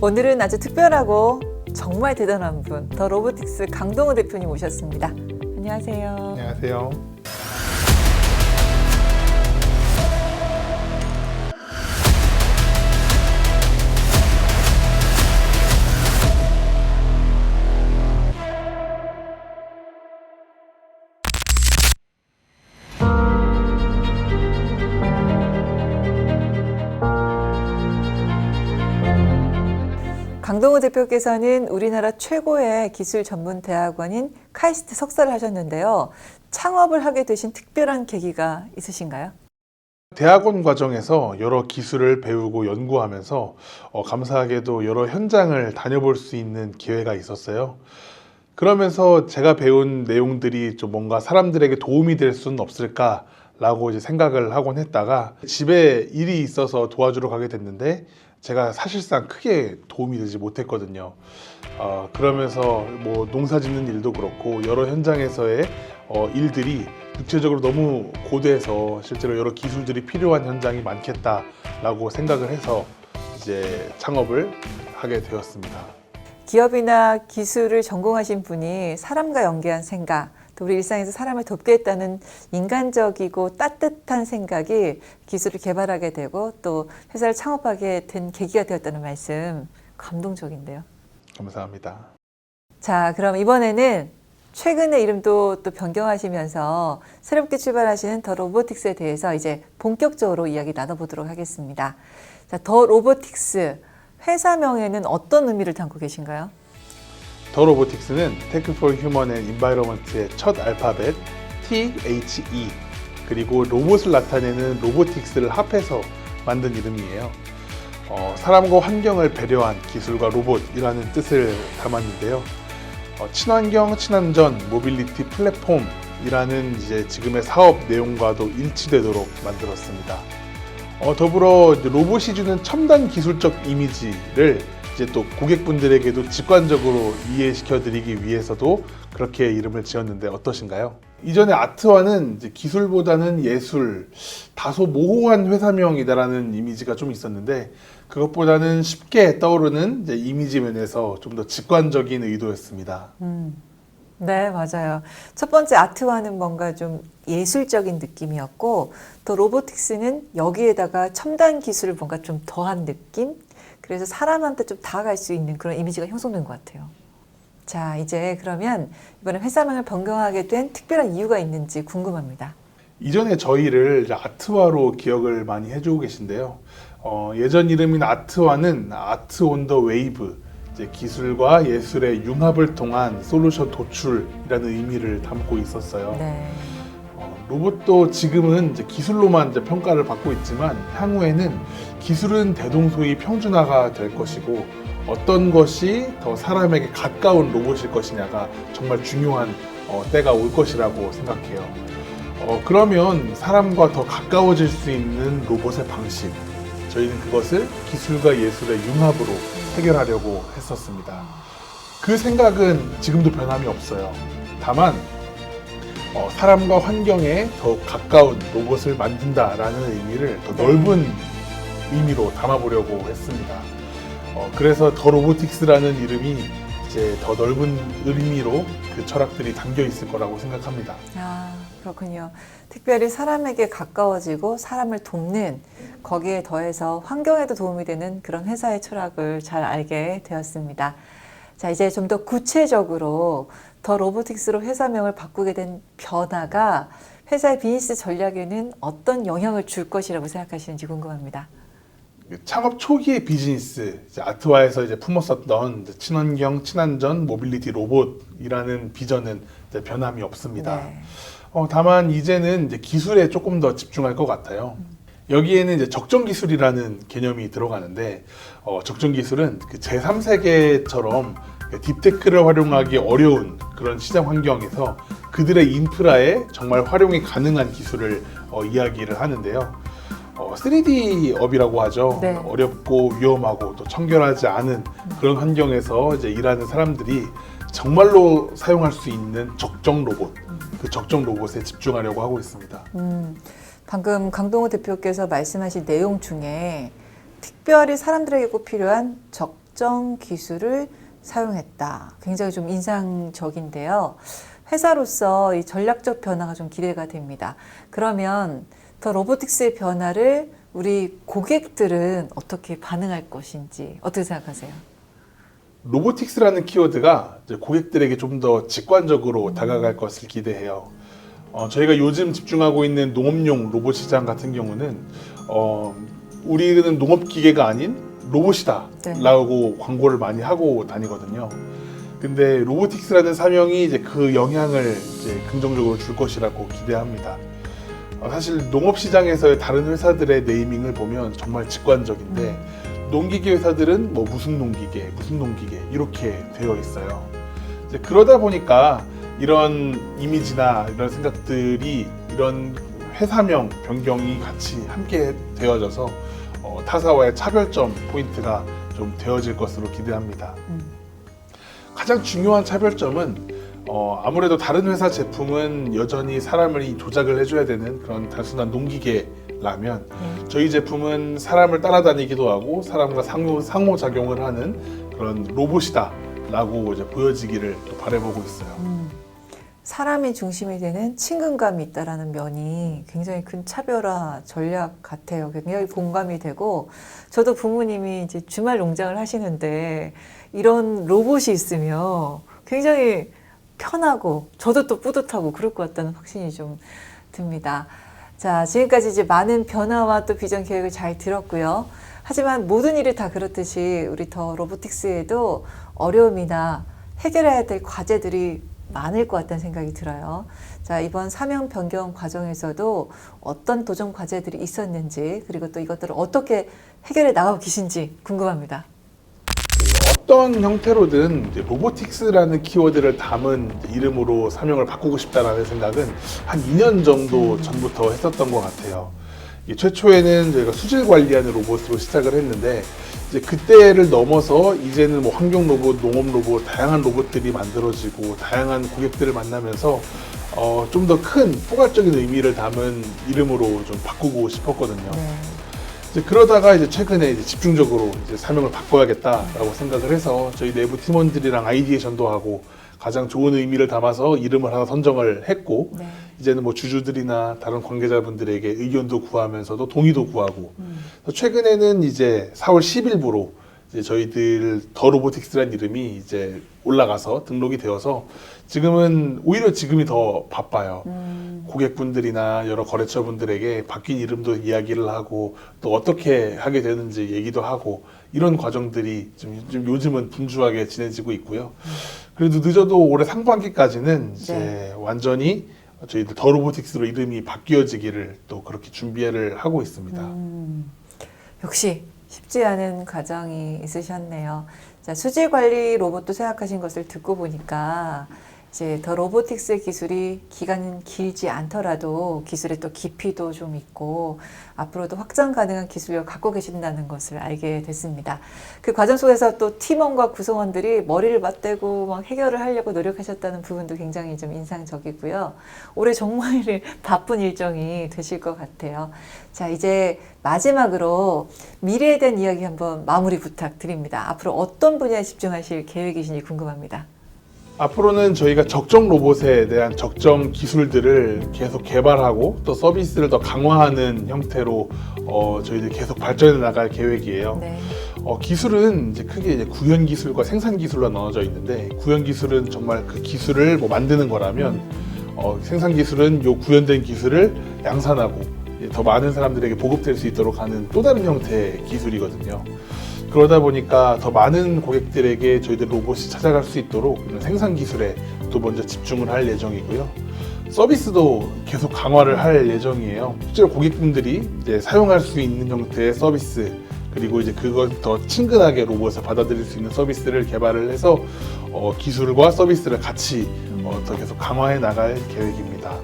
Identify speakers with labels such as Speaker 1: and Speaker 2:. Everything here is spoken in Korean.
Speaker 1: 오늘은 아주 특별하고 정말 대단한 분, 더 로보틱스 강동호 대표님 오셨습니다. 안녕하세요.
Speaker 2: 안녕하세요.
Speaker 1: 강동호 대표께서는 우리나라 최고의 기술 전문 대학원인 카이스트 석사를 하셨는데요. 창업을 하게 되신 특별한 계기가 있으신가요?
Speaker 2: 대학원 과정에서 여러 기술을 배우고 연구하면서 감사하게도 여러 현장을 다녀볼 수 있는 기회가 있었어요. 그러면서 제가 배운 내용들이 좀 뭔가 사람들에게 도움이 될 수는 없을까라고 이제 생각을 하곤 했다가 집에 일이 있어서 도와주러 가게 됐는데 제가 사실상 크게 도움이 되지 못했거든요. 그러면서 뭐 농사 짓는 일도 그렇고 여러 현장에서의 일들이 육체적으로 너무 고되해서 실제로 여러 기술들이 필요한 현장이 많겠다라고 생각을 해서 이제 창업을 하게 되었습니다.
Speaker 1: 기업이나 기술을 전공하신 분이 사람과 연계한 생각, 또 우리 일상에서 사람을 돕겠다는 인간적이고 따뜻한 생각이 기술을 개발하게 되고 또 회사를 창업하게 된 계기가 되었다는 말씀, 감동적인데요.
Speaker 2: 감사합니다.
Speaker 1: 자, 그럼 이번에는 최근에 이름도 또 변경하시면서 새롭게 출발하시는 더 로보틱스에 대해서 이제 본격적으로 이야기 나눠보도록 하겠습니다. 자, 더 로보틱스 회사명에는 어떤 의미를 담고 계신가요?
Speaker 2: 더 로보틱스는 테크 포 휴먼 앤 인바이러먼트의 첫 알파벳 THE 그리고 로봇을 나타내는 로보틱스를 합해서 만든 이름이에요. 사람과 환경을 배려한 기술과 로봇이라는 뜻을 담았는데요. 친환경, 친안전, 모빌리티 플랫폼이라는 이제 지금의 사업 내용과도 일치되도록 만들었습니다. 더불어 로봇이 주는 첨단 기술적 이미지를 이제 또 고객분들에게도 직관적으로 이해시켜드리기 위해서도 그렇게 이름을 지었는데 어떠신가요? 이전에 아트와는 이제 기술보다는 예술, 다소 모호한 회사명이다라는 이미지가 좀 있었는데 그것보다는 쉽게 떠오르는 이제 이미지 면에서 좀 더 직관적인 의도였습니다.
Speaker 1: 네, 맞아요. 첫 번째 아트와는 뭔가 좀 예술적인 느낌이었고 또 로보틱스는 여기에다가 첨단 기술을 뭔가 좀 더한 느낌? 그래서 사람한테 좀 다가갈 수 있는 그런 이미지가 형성된 것 같아요. 자, 이제 그러면 이번에 회사명을 변경하게 된 특별한 이유가 있는지 궁금합니다.
Speaker 2: 이전에 저희를 이제 아트와로 기억을 많이 해주고 계신데요. 예전 이름인 아트와는 아트 온 더 웨이브, 이제 기술과 예술의 융합을 통한 솔루션 도출이라는 의미를 담고 있었어요.
Speaker 1: 네.
Speaker 2: 로봇도 지금은 이제 기술로만 이제 평가를 받고 있지만 향후에는 기술은 대동소이 평준화가 될 것이고 어떤 것이 더 사람에게 가까운 로봇일 것이냐가 정말 중요한 때가 올 것이라고 생각해요. 그러면 사람과 더 가까워질 수 있는 로봇의 방식, 저희는 그것을 기술과 예술의 융합으로 해결하려고 했었습니다. 그 생각은 지금도 변함이 없어요. 다만 사람과 환경에 더 가까운 로봇을 만든다라는 의미를 더 넓은 의미로 담아보려고 했습니다. 그래서 더 로보틱스라는 이름이 이제 더 넓은 의미로 그 철학들이 담겨 있을 거라고 생각합니다.
Speaker 1: 아, 그렇군요. 특별히 사람에게 가까워지고 사람을 돕는 거기에 더해서 환경에도 도움이 되는 그런 회사의 철학을 잘 알게 되었습니다. 자, 이제 좀 더 구체적으로 더 로보틱스로 회사명을 바꾸게 된 변화가 회사의 비즈니스 전략에는 어떤 영향을 줄 것이라고 생각하시는지 궁금합니다.
Speaker 2: 창업 초기의 비즈니스, 이제 아트와에서 이제 품었었던 이제 친환경, 친안전, 모빌리티 로봇이라는 비전은 이제 변함이 없습니다.
Speaker 1: 네.
Speaker 2: 다만 이제는 이제 기술에 조금 더 집중할 것 같아요. 여기에는 이제 적정 기술이라는 개념이 들어가는데 적정 기술은 그 제3세계처럼 딥테크를 활용하기 어려운 그런 시장 환경에서 그들의 인프라에 정말 활용이 가능한 기술을 이야기를 하는데요. 3D 업이라고 하죠.
Speaker 1: 네.
Speaker 2: 어렵고 위험하고 또 청결하지 않은 그런 환경에서 이제 일하는 사람들이 정말로 사용할 수 있는 적정 로봇, 그 적정 로봇에 집중하려고 하고 있습니다.
Speaker 1: 방금 강동호 대표께서 말씀하신 내용 중에 특별히 사람들에게 꼭 필요한 적정 특정 기술을 사용했다. 굉장히 좀 인상적인데요. 회사로서 이 전략적 변화가 좀 기대가 됩니다. 그러면 더 로보틱스의 변화를 우리 고객들은 어떻게 반응할 것인지 어떻게 생각하세요?
Speaker 2: 로보틱스라는 키워드가 이제 고객들에게 좀 더 직관적으로 다가갈 것을 기대해요. 저희가 요즘 집중하고 있는 농업용 로봇 시장 같은 경우는 우리는 농업기계가 아닌 로봇이다
Speaker 1: 네.
Speaker 2: 라고 광고를 많이 하고 다니거든요. 근데 로보틱스라는 사명이 이제 그 영향을 이제 긍정적으로 줄 것이라고 기대합니다. 사실 농업 시장에서의 다른 회사들의 네이밍을 보면 정말 직관적인데 농기계 회사들은 뭐 무슨 농기계 이렇게 되어 있어요. 이제 그러다 보니까 이런 이미지나 이런 생각들이 이런 회사명 변경이 같이 함께 되어져서 타사와의 차별점 포인트가 좀 되어질 것으로 기대합니다. 가장 중요한 차별점은 아무래도 다른 회사 제품은 여전히 사람을 조작을 해줘야 되는 그런 단순한 농기계라면 저희 제품은 사람을 따라다니기도 하고 사람과 상호작용을 하는 그런 로봇이다 라고 이제 보여지기를 또 바라보고 있어요.
Speaker 1: 사람이 중심이 되는 친근감이 있다라는 면이 굉장히 큰 차별화 전략 같아요. 굉장히 공감이 되고 저도 부모님이 이제 주말 농장을 하시는데 이런 로봇이 있으면 굉장히 편하고 저도 또 뿌듯하고 그럴 것 같다는 확신이 좀 듭니다. 자, 지금까지 이제 많은 변화와 또 비전 계획을 잘 들었고요. 하지만 모든 일이 다 그렇듯이 우리 더 로보틱스에도 어려움이나 해결해야 될 과제들이 많을 것 같다는 생각이 들어요. 자, 이번 사명 변경 과정에서도 어떤 도전 과제들이 있었는지 그리고 또 이것들을 어떻게 해결해 나가고 계신지 궁금합니다.
Speaker 2: 어떤 형태로든 이제 로보틱스라는 키워드를 담은 이름으로 사명을 바꾸고 싶다라는 생각은 한 2년 정도 전부터 했었던 것 같아요. 최초에는 저희가 수질 관리하는 로봇으로 시작을 했는데 이제 그때를 넘어서 이제는 뭐 환경 로봇, 농업 로봇, 다양한 로봇들이 만들어지고 다양한 고객들을 만나면서 좀 더 큰 포괄적인 의미를 담은 이름으로 좀 바꾸고 싶었거든요.
Speaker 1: 네.
Speaker 2: 이제 그러다가 이제 최근에 이제 집중적으로 이제 사명을 바꿔야겠다라고 생각을 해서 저희 내부 팀원들이랑 아이디에이션도 하고 가장 좋은 의미를 담아서 이름을 하나 선정을 했고
Speaker 1: 네.
Speaker 2: 이제는 뭐 주주들이나 다른 관계자분들에게 의견도 구하면서도 동의도 구하고 최근에는 이제 4월 10일부로 이제 저희들 더 로보틱스라는 이름이 이제 올라가서 등록이 되어서 지금은 오히려 지금이 더 바빠요. 고객분들이나 여러 거래처분들에게 바뀐 이름도 이야기를 하고 또 어떻게 하게 되는지 얘기도 하고 이런 과정들이 좀 요즘은 분주하게 진행지고 있고요. 그래도 늦어도 올해 상반기까지는 이제 완전히 저희들 더 로보틱스로 이름이 바뀌어지기를 또 그렇게 준비를 하고 있습니다.
Speaker 1: 역시 쉽지 않은 과정이 있으셨네요. 자, 수질 관리 로봇도 생각하신 것을 듣고 보니까 이제 더 로보틱스의 기술이 기간은 길지 않더라도 기술의 또 깊이도 좀 있고 앞으로도 확장 가능한 기술력을 갖고 계신다는 것을 알게 됐습니다. 그 과정 속에서 또 팀원과 구성원들이 머리를 맞대고 막 해결을 하려고 노력하셨다는 부분도 굉장히 좀 인상적이고요. 올해 정말 바쁜 일정이 되실 것 같아요. 자, 이제 마지막으로 미래에 대한 이야기 한번 마무리 부탁드립니다. 앞으로 어떤 분야에 집중하실 계획이신지 궁금합니다.
Speaker 2: 앞으로는 저희가 적정 로봇에 대한 적정 기술들을 계속 개발하고 또 서비스를 더 강화하는 형태로 저희들 계속 발전해 나갈 계획이에요.
Speaker 1: 네.
Speaker 2: 기술은 이제 크게 이제 구현 기술과 생산 기술로 나눠져 있는데 구현 기술은 정말 그 기술을 뭐 만드는 거라면 생산 기술은 요 구현된 기술을 양산하고 더 많은 사람들에게 보급될 수 있도록 하는 또 다른 형태의 기술이거든요. 그러다 보니까 더 많은 고객들에게 저희들 로봇이 찾아갈 수 있도록 이런 생산 기술에 또 먼저 집중을 할 예정이고요. 서비스도 계속 강화를 할 예정이에요. 실제로 고객분들이 이제 사용할 수 있는 형태의 서비스 그리고 이제 그걸 더 친근하게 로봇을 받아들일 수 있는 서비스를 개발을 해서 기술과 서비스를 같이 더 계속 강화해 나갈 계획입니다.